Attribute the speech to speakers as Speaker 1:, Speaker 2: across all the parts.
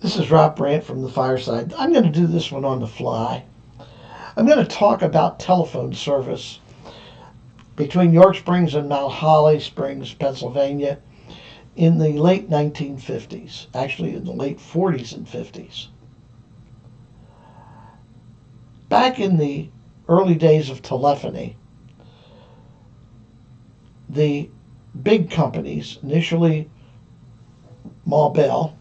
Speaker 1: This is Rob Brandt from the Fireside. I'm going to do this one on the fly. I'm going to talk about telephone service between York Springs and Mount Holly Springs, Pennsylvania, in the late 1950s, actually in the late 40s and 50s. Back in the early days of telephony, the big companies, initially Ma Bell,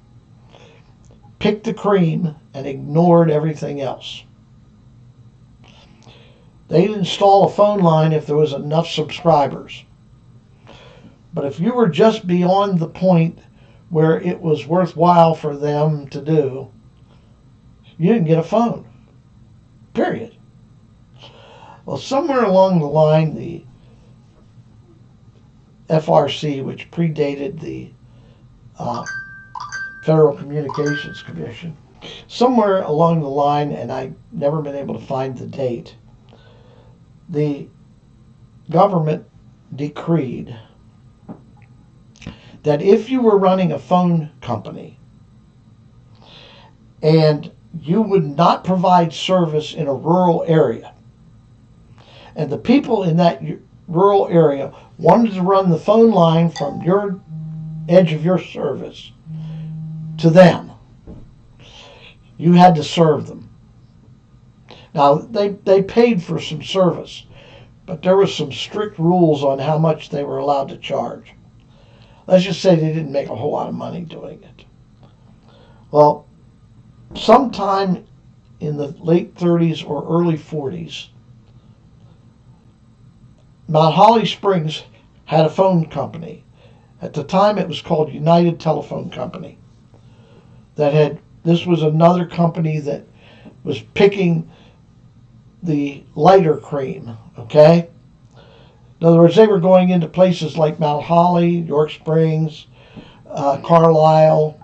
Speaker 1: picked the cream and ignored everything else. They'd install a phone line if there was enough subscribers. But if you were just beyond the point where it was worthwhile for them to do, you didn't get a phone. Period. Well, somewhere along the line, the FRC, which predated the Federal Communications Commission, somewhere along the line, and I've never been able to find the date, the government decreed that if you were running a phone company and you would not provide service in a rural area, and the people in that rural area wanted to run the phone line from your edge of your service to them, you had to serve them. Now, they paid for some service, but there were some strict rules on how much they were allowed to charge. Let's just say they didn't make a whole lot of money doing it. Well, sometime in the late 30s or early 40s, Mount Holly Springs had a phone company. At the time, it was called United Telephone Company. This was another company that was picking the lighter cream, okay? In other words, they were going into places like Mount Holly, York Springs, Carlisle,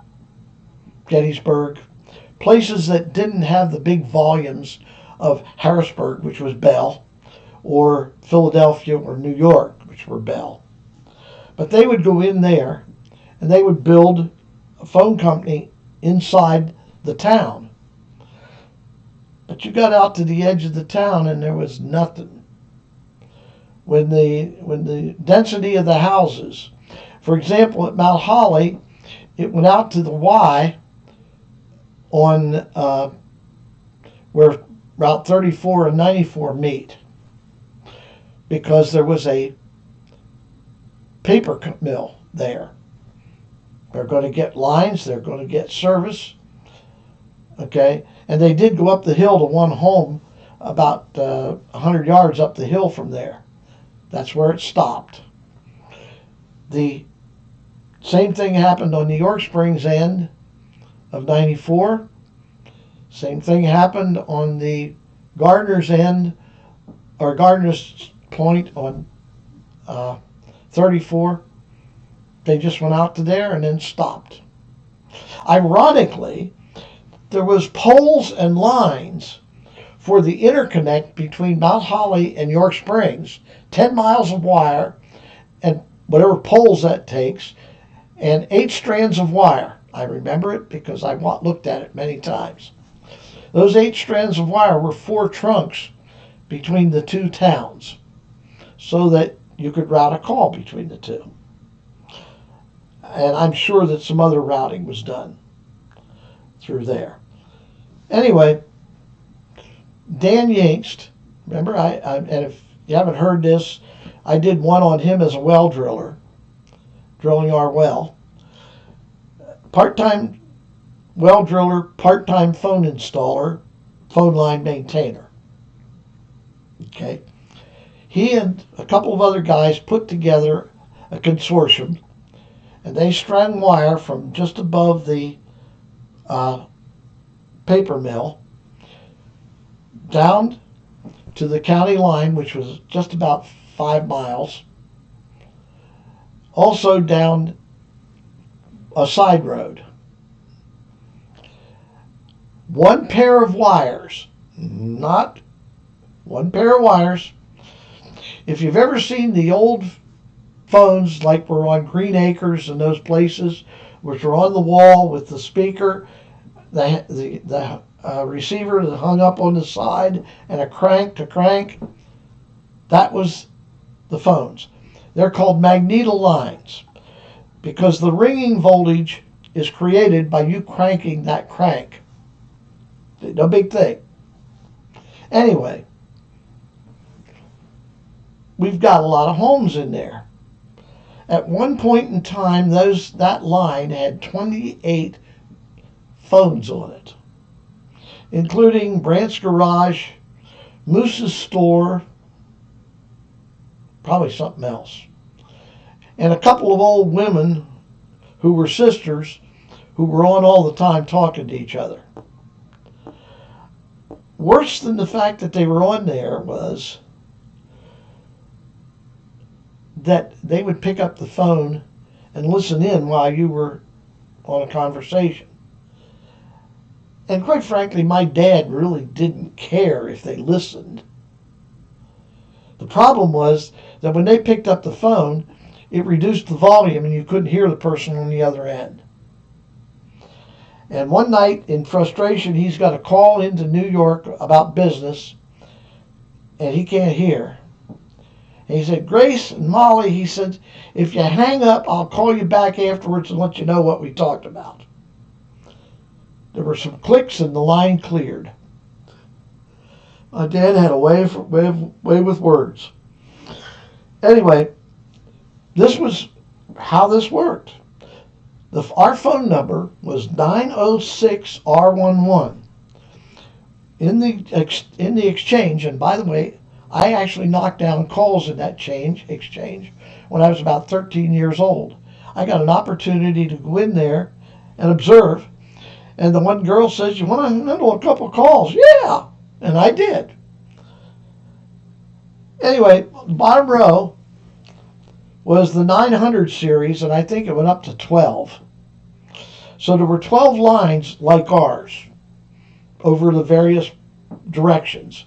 Speaker 1: Gettysburg, places that didn't have the big volumes of Harrisburg, which was Bell, or Philadelphia or New York, which were Bell. But they would go in there and they would build a phone company inside the town. But you got out to the edge of the town and there was nothing. When the density of the houses, for example, at Mount Holly, it went out to the Y on where Route 34 and 94 meet, because there was a paper mill there. They're going to get lines, they're going to get service, okay? And they did go up the hill to one home about 100 yards up the hill from there. That's where it stopped. The same thing happened on the York Springs end of 94. Same thing happened on the Gardner's end, or Gardner's point on 34. They just went out to there and then stopped. Ironically, there was poles and lines for the interconnect between Mount Holly and York Springs, 10 miles of wire, and whatever poles that takes, and 8 strands of wire. I remember it because I looked at it many times. Those 8 strands of wire were 4 trunks between the two towns, so that you could route a call between the two. And I'm sure that some other routing was done through there. Anyway, Dan Yingst, remember, and if you haven't heard this, I did one on him as a well driller, drilling our well. Part-time well driller, part-time phone installer, phone line maintainer. Okay. He and a couple of other guys put together a consortium, and they strung wire from just above the paper mill down to the county line, which was just about 5 miles. Also down a side road. One pair of wires, not one pair of wires. If you've ever seen the old phones like were on Green Acres and those places, which were on the wall with the speaker the receiver that hung up on the side and a crank to crank. That was the phones. They're called magneto lines because the ringing voltage is created by you cranking that crank. No big thing. Anyway, we've got a lot of homes in there. At one point in time, that line had 28 phones on it, including Brant's Garage, Moose's Store, probably something else, and a couple of old women who were sisters who were on all the time talking to each other. Worse than the fact that they were on there was that they would pick up the phone and listen in while you were on a conversation. And quite frankly, my dad really didn't care if they listened. The problem was that when they picked up the phone, it reduced the volume and you couldn't hear the person on the other end. And one night, in frustration, he's got a call into New York about business, and he can't hear. And he said, Grace and Molly, he said, if you hang up, I'll call you back afterwards and let you know what we talked about. There were some clicks and the line cleared. My dad had a way with words. Anyway, this was how this worked. Our phone number was 906R11. In the exchange, and by the way, I actually knocked down calls in that exchange when I was about 13 years old. I got an opportunity to go in there and observe. And the one girl says, you want to handle a couple of calls? Yeah. And I did. Anyway, the bottom row was the 900 series, and I think it went up to 12. So there were 12 lines like ours over the various directions.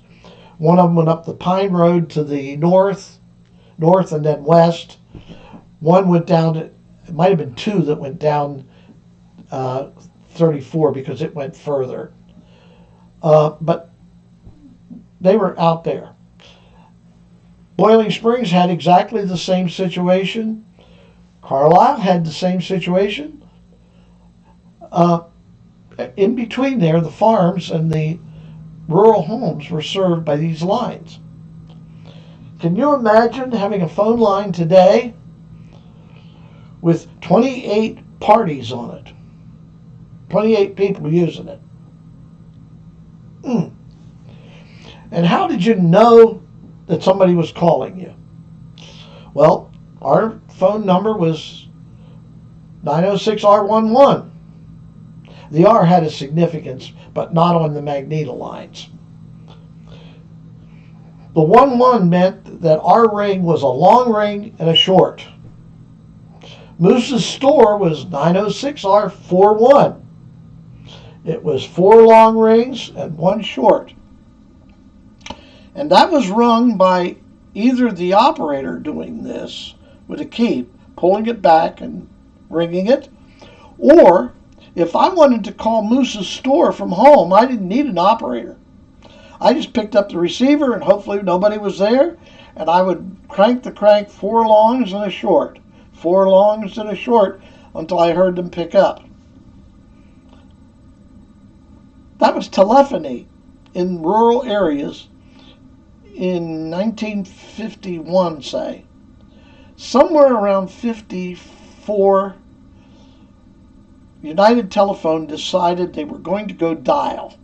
Speaker 1: One of them went up the Pine Road to the north and then west. One went down, it might have been two that went down 34 because it went further. But they were out there. Boiling Springs had exactly the same situation. Carlisle had the same situation. In between there, the farms and the rural homes were served by these lines. Can you imagine having a phone line today with 28 parties on it? 28 people using it. And how did you know that somebody was calling you? Well, our phone number was 906R11. The R had a significance, but not on the magneto lines. The 11 meant that our ring was a long ring and a short. Moose's Store was 906R41. It was 4 long rings and 1 short. And that was rung by either the operator doing this with a key, pulling it back and ringing it, or if I wanted to call Moose's Store from home, I didn't need an operator. I just picked up the receiver and hopefully nobody was there, and I would crank the crank 4 longs and a short, 4 longs and a short until I heard them pick up. That was telephony in rural areas in 1951, say. Somewhere around 54, United Telephone decided they were going to go dial.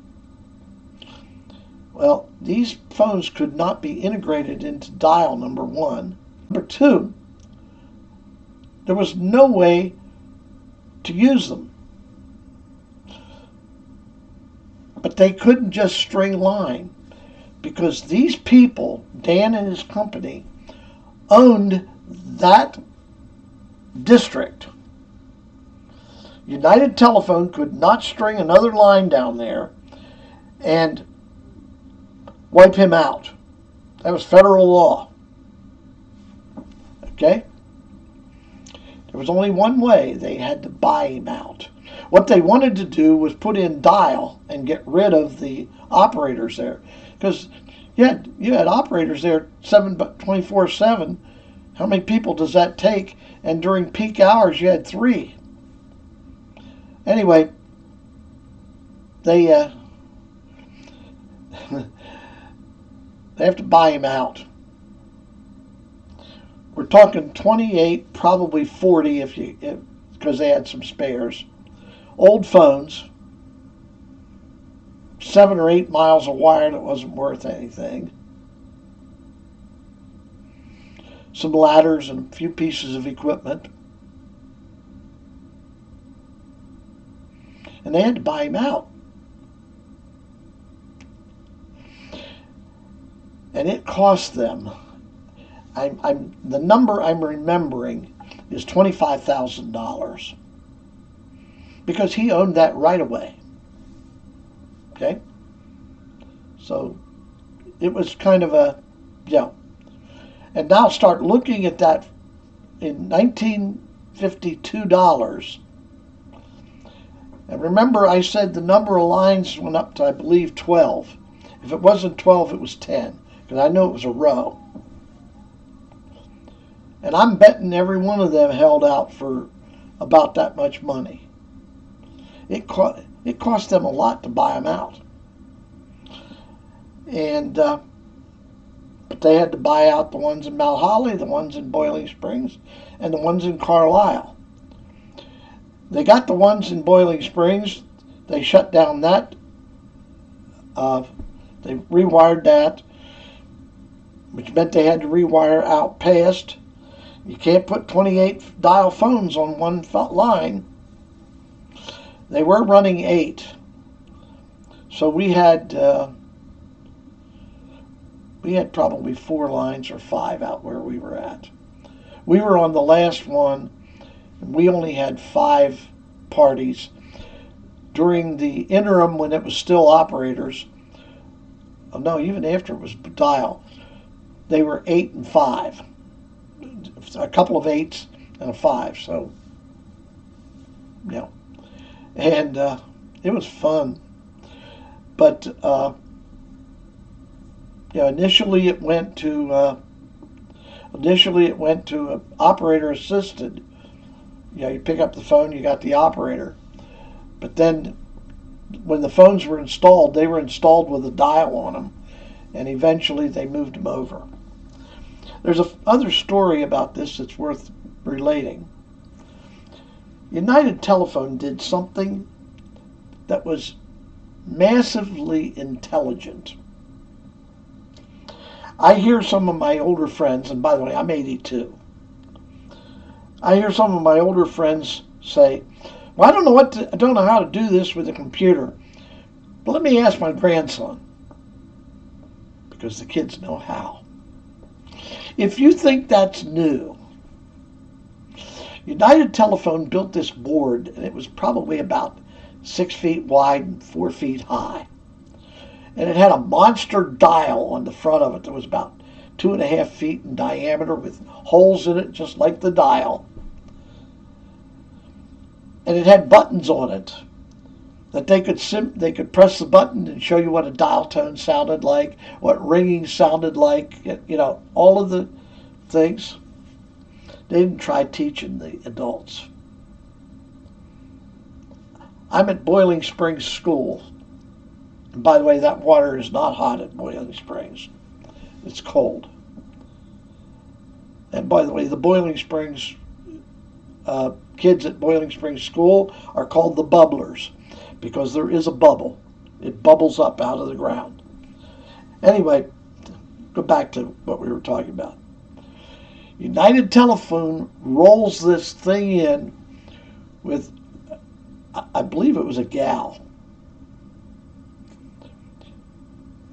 Speaker 1: Well, these phones could not be integrated into dial, number one. Number two, there was no way to use them. But they couldn't just string line because these people, Dan and his company, owned that district. United Telephone could not string another line down there and wipe him out. That was federal law. Okay? There was only one way. They had to buy him out. What they wanted to do was put in dial and get rid of the operators there. Because you had operators there 24/7. How many people does that take? And during peak hours, you had 3. Anyway, they they have to buy him out. We're talking 28, probably 40 because they had some spares. Old phones, 7 or 8 miles of wire that wasn't worth anything. Some ladders and a few pieces of equipment. And they had to buy him out. And it cost them, the number I'm remembering is $25,000. Because he owned that right away. Okay? So it was kind of a, And now start looking at that in 1952 dollars. And remember I said the number of lines went up to, I believe, 12. If it wasn't 12, it was 10. Because I know it was a row. And I'm betting every one of them held out for about that much money. It cost them a lot to buy them out. And but they had to buy out the ones in Mount Holly, the ones in Boiling Springs, and the ones in Carlisle. They got the ones in Boiling Springs. They shut down that. They rewired that, which meant they had to rewire out past. You can't put 28 dial phones on one line. They were running 8. So we had probably 4 lines or 5 out where we were at. We were on the last one, and we only had 5 parties. During the interim, when it was still operators, even after it was dial, they were 8 and 5. A couple of 8s and a 5. So, and it was fun. But initially it went to operator assisted. You pick up the phone, you got the operator. But then when the phones were installed, they were installed with a dial on them, and eventually they moved them over. There's another story about this that's worth relating. United Telephone did something that was massively intelligent. I hear some of my older friends, and by the way, I'm 82. I hear some of my older friends say, "Well, I don't know how to do this with a computer, but let me ask my grandson," because the kids know how. If you think that's new, United Telephone built this board, and it was probably about 6 feet wide and 4 feet high. And it had a monster dial on the front of it that was about 2.5 feet in diameter with holes in it just like the dial. And it had buttons on it that they could press the button and show you what a dial tone sounded like, what ringing sounded like, all of the things. They didn't try teaching the adults. I'm at Boiling Springs School. And by the way, that water is not hot at Boiling Springs. It's cold. And by the way, the Boiling Springs kids at Boiling Springs School are called the bubblers because there is a bubble. It bubbles up out of the ground. Anyway, go back to what we were talking about. United Telephone rolls this thing in with, I believe it was a gal.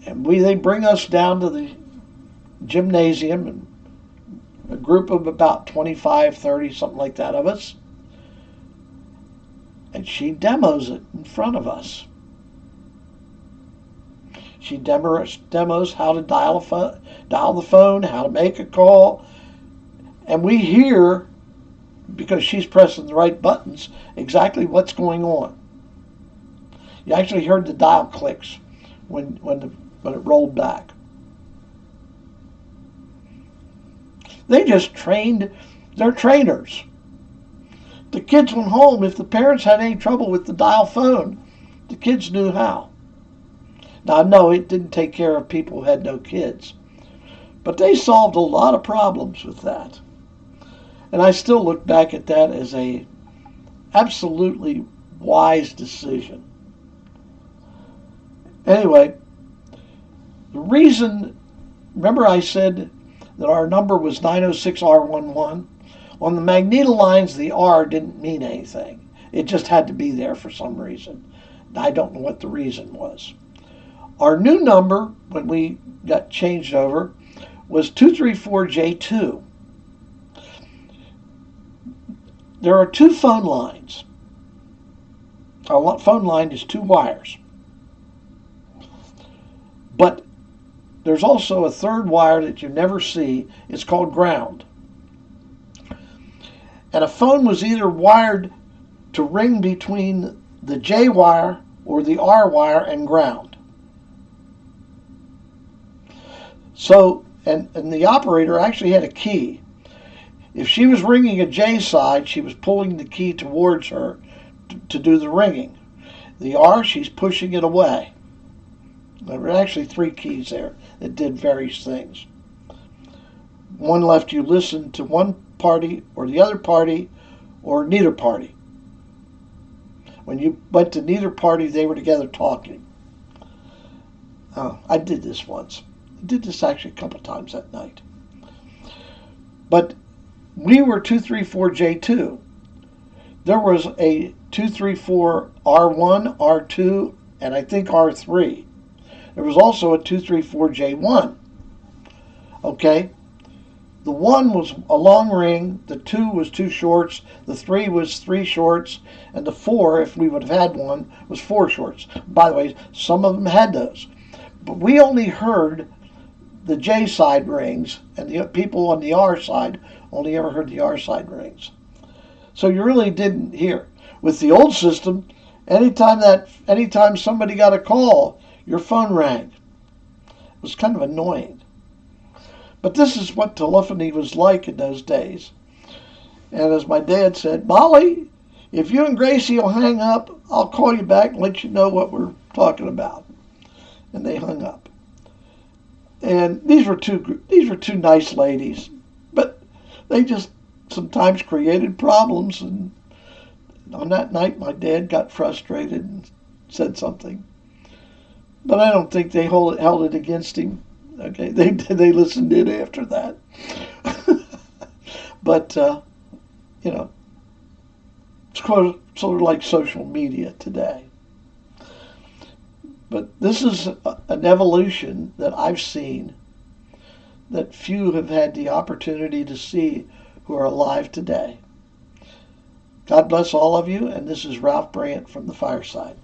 Speaker 1: And they bring us down to the gymnasium, and a group of about 25, 30, something like that of us. And she demos it in front of us. She demos how to dial the phone, how to make a call. And we hear because she's pressing the right buttons, exactly what's going on. You actually heard the dial clicks when it rolled back. They just trained their trainers. The kids went home. If the parents had any trouble with the dial phone, the kids knew how. Now, no, it didn't take care of people who had no kids, but they solved a lot of problems with that. And I still look back at that as a absolutely wise decision. Anyway, the reason, remember I said that our number was 906R11? On the magneto lines, the R didn't mean anything. It just had to be there for some reason. I don't know what the reason was. Our new number, when we got changed over, was 234J2. There are two phone lines. Our phone line is two wires. But there's also a third wire that you never see. It's called ground. And a phone was either wired to ring between the J wire or the R wire and ground. So, and the operator actually had a key. If she was ringing a J side, she was pulling the key towards her to do the ringing. The R, she's pushing it away. There were actually three keys there that did various things. One left you listen to one party or the other party or neither party. When you went to neither party, they were together talking. I did this once. I did this actually a couple times that night. But we were 234J2. There was a 234R1, R2, and I think R3. There was also a 234J1. Okay? The 1 was a long ring, the 2 was 2 shorts, the 3 was 3 shorts, and the 4, if we would have had one, was 4 shorts. By the way, some of them had those. But we only heard the J side rings, and the people on the R side only ever heard the R side rings. So you really didn't hear. With the old system, anytime somebody got a call, your phone rang. It was kind of annoying. But this is what telephony was like in those days. And as my dad said, Molly, if you and Gracie will hang up, I'll call you back and let you know what we're talking about. And they hung up. And these were two nice ladies, but they just sometimes created problems. And on that night, my dad got frustrated and said something. But I don't think they held it against him. Okay, they listened in after that. But it's sort of like social media today. But this is an evolution that I've seen that few have had the opportunity to see who are alive today. God bless all of you, and this is Ralph Brandt from the Fireside.